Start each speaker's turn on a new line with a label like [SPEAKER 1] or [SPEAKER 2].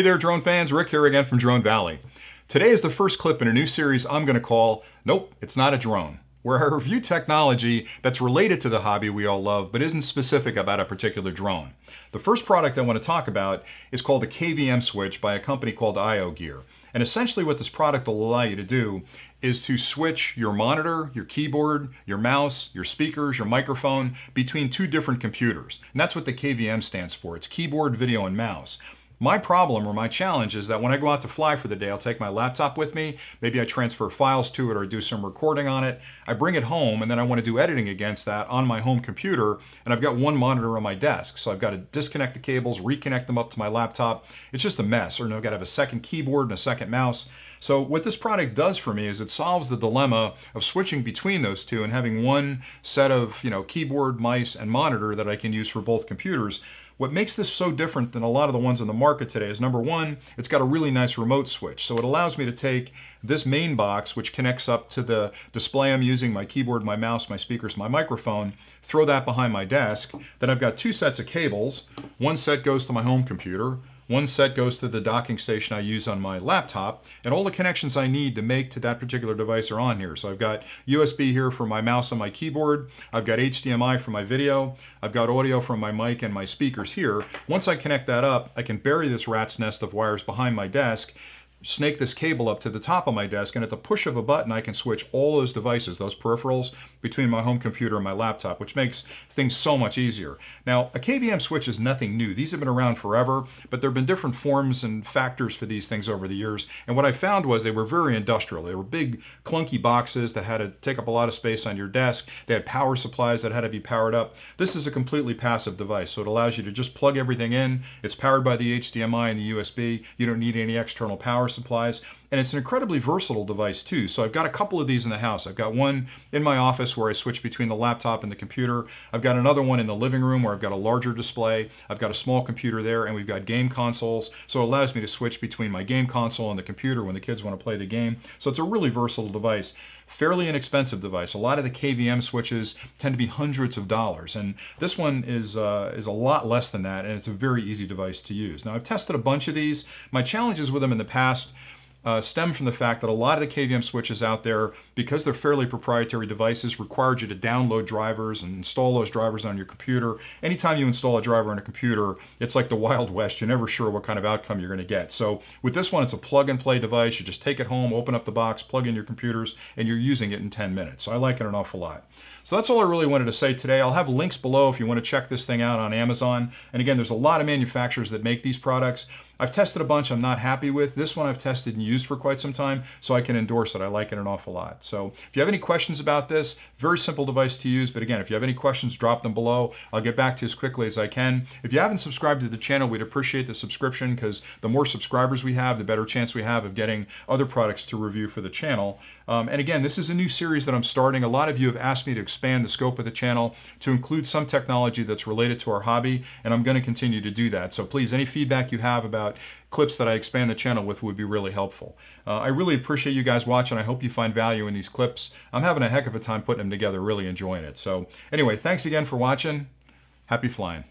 [SPEAKER 1] there, drone fans. Rick here again from Drone Valley. Today is the first clip in a new series I'm going to call Nope, It's Not a Drone, where I review technology that's related to the hobby we all love, but isn't specific about a particular drone. The first product I want to talk about is called a KVM switch by a company called IO Gear. And essentially what this product will allow you to do is to switch your monitor, your keyboard, your mouse, your speakers, your microphone between two different computers. And that's what the KVM stands for. It's keyboard, video, and mouse. My problem or my challenge is that when I go out to fly for the day, I'll take my laptop with me. Maybe I transfer files to it or do some recording on it. I bring it home and then I want to do editing against that on my home computer, and I've got one monitor on my desk. So I've got to disconnect the cables, reconnect them up to my laptop. It's just a mess. Or I've got to have a second keyboard and a second mouse. So what this product does for me is it solves the dilemma of switching between those two and having one set of, keyboard, mice, and monitor that I can use for both computers. What makes this so different than a lot of the ones on the market today is, number one, it's got a really nice remote switch. So it allows me to take this main box, which connects up to the display I'm using, my keyboard, my mouse, my speakers, my microphone, throw that behind my desk. Then I've got two sets of cables. One set goes to my home computer. One set goes to the docking station I use on my laptop, and all the connections I need to make to that particular device are on here. So I've got USB here for my mouse and my keyboard. I've got HDMI for my video. I've got audio from my mic and my speakers here. Once I connect that up, I can bury this rat's nest of wires behind my desk, snake this cable up to the top of my desk, and at the push of a button I can switch all those devices, those peripherals, between my home computer and my laptop, which makes things so much easier. Now, a KVM switch is nothing new. These have been around forever, but there have been different forms and factors for these things over the years, and what I found was they were very industrial. They were big, clunky boxes that had to take up a lot of space on your desk. They had power supplies that had to be powered up. This is a completely passive device, so it allows you to just plug everything in. It's powered by the HDMI and the USB. You don't need any external power supplies, and it's an incredibly versatile device too. So I've got a couple of these in the house. I've got one in my office where I switch between the laptop and the computer. I've got another one in the living room where I've got a larger display. I've got a small computer there, and we've got game consoles, so it allows me to switch between my game console and the computer when the kids want to play the game. So it's a really versatile device. Fairly inexpensive device. A lot of the KVM switches tend to be hundreds of dollars, and this one is a lot less than that, and it's a very easy device to use. Now, I've tested a bunch of these. My challenges with them in the past stem from the fact that a lot of the KVM switches out there, because they're fairly proprietary devices, required you to download drivers and install those drivers on your computer. Anytime you install a driver on a computer, it's like the Wild West. You're never sure what kind of outcome you're going to get. So with this one, it's a plug and play device. You just take it home, open up the box, plug in your computers, and you're using it in 10 minutes. So I like it an awful lot. So that's all I really wanted to say today. I'll have links below if you want to check this thing out on Amazon. And again, there's a lot of manufacturers that make these products. I've tested a bunch I'm not happy with. This one I've tested and used for quite some time, so I can endorse it. I like it an awful lot. So if you have any questions about this, very simple device to use. But again, if you have any questions, drop them below. I'll get back to you as quickly as I can. If you haven't subscribed to the channel, we'd appreciate the subscription, because the more subscribers we have, the better chance we have of getting other products to review for the channel. And again, this is a new series that I'm starting. A lot of you have asked me to expand the scope of the channel to include some technology that's related to our hobby, and I'm going to continue to do that. So please, any feedback you have about clips that I expand the channel with would be really helpful. I really appreciate you guys watching. I hope you find value in these clips. I'm having a heck of a time putting them together, really enjoying it. So anyway, thanks again for watching. Happy flying.